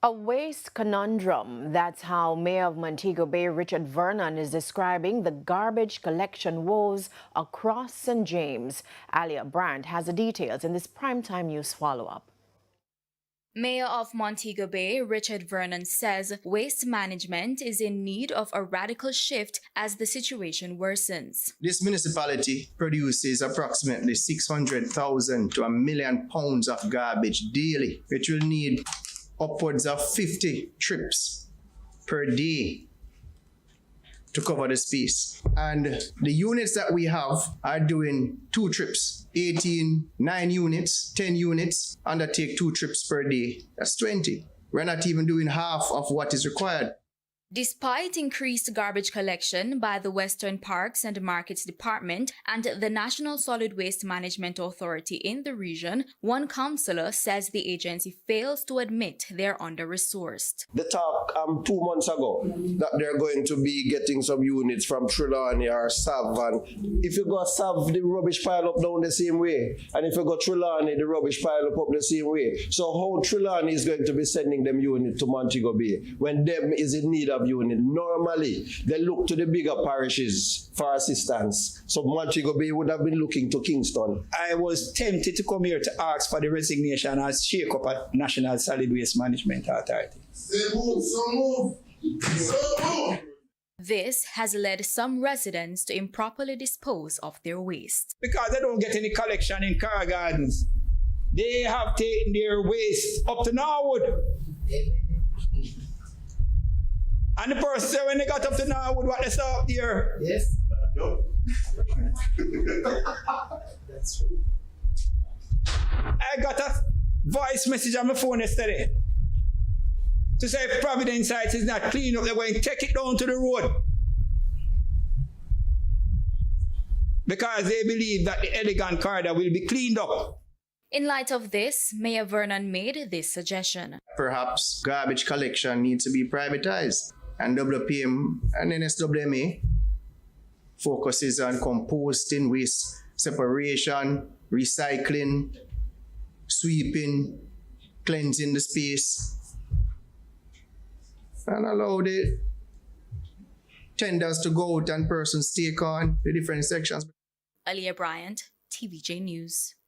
A waste conundrum. That's how Mayor of Montego Bay, Richard Vernon, is describing the garbage collection woes across St. James. Alia Brandt has the details in this primetime news follow-up. Mayor of Montego Bay, Richard Vernon, says waste management is in need of a radical shift as the situation worsens. This municipality produces approximately 600,000 to £1 million of garbage daily, which will need upwards of 50 trips per day to cover the space. And the units that we have are doing 2 trips, 18, 9 units, 10 units, undertake 2 trips per day. That's 20. We're not even doing half of what is required. Despite increased garbage collection by the Western Parks and Markets Department and the National Solid Waste Management Authority in the region, one councillor says the agency fails to admit they're under-resourced. The talk 2 months ago that they're going to be getting some units from Trelawney or Sav, and if you go Sav, the rubbish pile up down the same way, and if you go Trelawney, the rubbish pile up the same way. So how Trelawney is going to be sending them unit to Montego Bay when them is in need of unit? Normally, they look to the bigger parishes for assistance. So Montego Bay would have been looking to Kingston. I was tempted to come here to ask for the resignation and shake up at National Solid Waste Management Authority. This has led some residents to improperly dispose of their waste. Because they don't get any collection in Car Gardens. They have taken their waste up to Norwood. And the person said when they got up to Norwood, what they saw up there? Yes. No. That's true. I got a voice message on my phone yesterday to say if Providence site is not clean up, they're going to take it down to the road. Because they believe that the elegant corridor will be cleaned up. In light of this, Mayor Vernon made this suggestion. Perhaps garbage collection needs to be privatized, and WPM and NSWMA focuses on composting, waste separation, recycling, sweeping, cleansing the space, and allow the tenders to go out and persons take on the different sections. Alia Bryant, TVJ News.